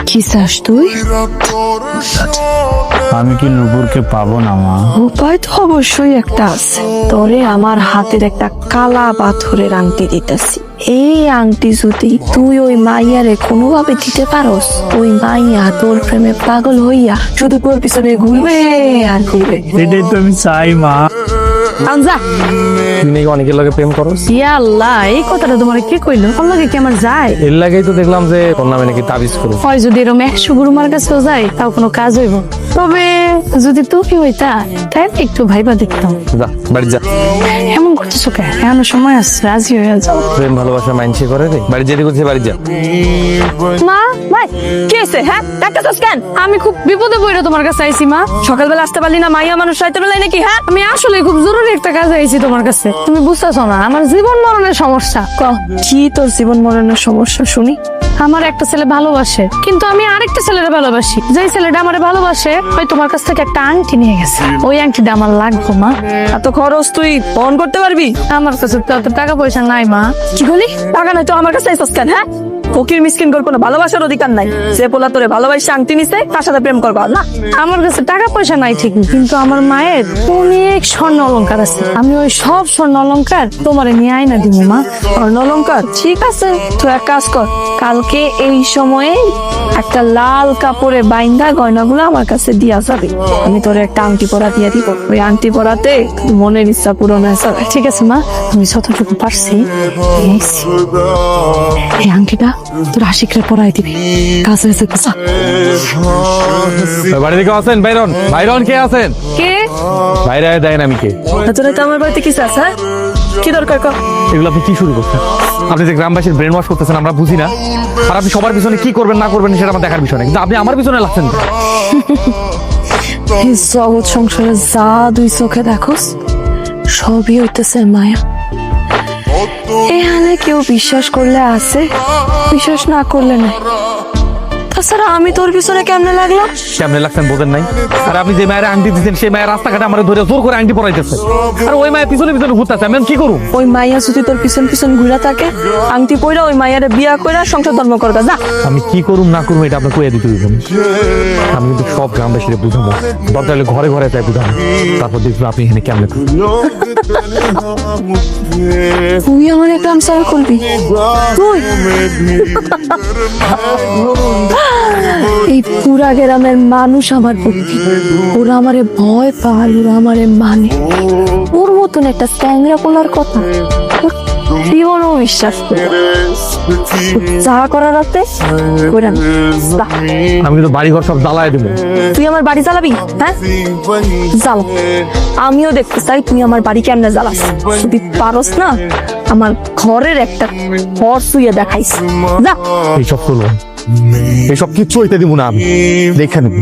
কি চাস তুই? আমি কি নুপুরকে পাবো না মা? উপায় তো অবশ্যই একটা আছে। তোরে আমার হাতের একটা কালা পাথরের আংটি দিতেছি। এই আংটি যদি তুই ওই মাইয়ারে কোনোভাবে দিতে পারস, ওই মাইয়া তোর প্রেমে পাগল হইয়া শুধু তোর পিছনে ঘুরবে আর ঘুরবে। এটাই তো আমি চাই মা। আনজা তুই নাকি অনেকের লগে প্রেম করস? ইয়া আল্লাহ, এই কথাটা তোমার কে কইলো? তোর লগে কি আমার যায়? এর লাগেই তো দেখলাম যে তোর নামে নাকি তাবিজ করো। হয় যদি এরকম 100 গুরুমার কাছেও যায় তাও কোনো কাজ হইব। তবে যদি তুমি হইতা তাই একটু ভাইবা দেখতাম। যা বাড়ি যা। এমন করতেছো কেন? এমন সময় আছে, রাজি হয়ে যাও। প্রেম ভালোবাসা মাইনসে করে রে। বাড়ি যেতে করছে বাড়ি যা। মা ভাই কি হয়েছে? হ্যাঁ ডাক্তার কেন? আমি খুব বিপদে পড়ে তোমার কাছে আইছি মা। সকালবেলা আসতে পারলি না, মাইয়া মানুষ রাইতে বেলায় নাকি? হ্যাঁ আমি আসলে খুব জরুরি একটা কাজে আইছি তোমার কাছে। তুমি বুঝতেছো না আমার জীবন মরণের সমস্যা। কি তোর জীবন মরণের সমস্যা শুনি? আমার একটা ছেলে ভালোবাসে, কিন্তু আমি আরেকটা ছেলের ভালোবাসি। যেই ছেলেটা আমার ভালোবাসে ওই তোমার কাছ থেকে একটা আংটি নিয়ে গেছে। ওই আংটিটা আমার লাগবে মা। এত খরচ তুই বহন করতে পারবি? আমার কাছে তো এত টাকা পয়সা নাই মা। কি বলি? টাকা নাই তো আমার কাছে আইসস কেন? হ্যাঁ ফকির মিসকিন করে কোনো ভালোবাসার অধিকার নাই। যে পোলা তোরে ভালোবাসে আংটি নিছে তার সাথে প্রেম করবা না? আমার কাছে টাকা পয়সা নাই ঠিক, কিন্তু আমার মায়ের অনেক স্বর্ণ অলংকার আছে। আমি ওই সব স্বর্ণ অলংকার তোমারে নিয়ে আইনা দিব মা। স্বর্ণ অলংকার ঠিক আছে, তুই এক কাজ কর, কালকে এই সময়ে একটা লাল কাপড়ে বাইন্দা গয়নাগুলো আমার কাছে দিয়া যাবে। আমি তোরে একটা আংটি পরা দিয়া দিব। ওই আংটি পরাতে মনের ইচ্ছা পূরণ হয়ে যাবে। ঠিক আছে মা, আমি যতটুকু পারছি দিয়েছি। এই আংটিটা তোর আশিকরে পরাই দিবি। কাজ হয়েছে তো। বাড়ি থেকে আছেন বাইরন? বাইরন কে আছেন? কে? বাইরে দেয় না আমি কে? তোরা তো আমার বাড়িতে কিছু আছে? কি দরকার কর? এগুলো আপনি কি শুরু করছেন? আপনি যে গ্রামবাসীর ব্রেন ওয়াশ করতেছেন আমরা বুঝি না। আর আপনি সবার পিছনে কি করবেন না করবেন সেটা আমার দেখার বিষয় না, কিন্তু আপনি আমার পিছনে লাগছেন কেন? এই জগৎ সংসারে যা দুই চোখে দেখোস সবই হইতেছে মায়া। এখানে কেউ বিশ্বাস করলে আছে, বিশ্বাস না করলে নাই। তাছাড়া আমি তোর পিছনে কেমনে লাগলাম? কেমনে লাগছেন বোঝেন নাই? আর আপনি যে মায়ের আংটি দিচ্ছেন সেই মায়ের রাস্তাঘাটে আমার ধরে জোর করে আংটি পরাইতেছে। আর ওই মায়ের পিছনে পিছনে ঘুরতেছে, আমি কি করুন? ওই মাইয়া যদি তোর পিছন পিছন ঘুরা থাকে, আংটি পইরা ওই মাইয়ারে বিয়া কইরা সংসার ধর্ম করবা যা। আমি কি করুম না করুম এটা আপনি কইয়া দিতে হইবেন। আমি কিন্তু সব গ্রামবাসীরে বুঝাবো, দরকার হলে ঘরে ঘরে তাই বুঝাবো। তারপর দেখবো আপনি এখানে কেমনে করুন। তুই আমার গ্রাম সারা করবি? তুই এই পুরা গ্রামের মানুষ আমার প্রতি, ওরা আমারে ভয় পায়, ওরা আমারে মানে। ওর মতন একটা স্ট্যাংরা বলার কথা জীবনও বিশ্বাস করে যা করার রাতে করে না। যা। আমি কিন্তু বাড়ি ঘর সব জ্বালায় দেবো। তুই আমার বাড়ি জ্বালাবি? হ্যাঁ জ্বালা। আমিও দেখতে চাই তুই আমার বাড়ি কেমনে জ্বালাস। যদি পারস না আমার ঘরের একটা ঘর শুয়ে দেখাইস। যা। এইসব করবো, এইসব কিচ্ছু হইতে দিব না আমি, দেখে নেব।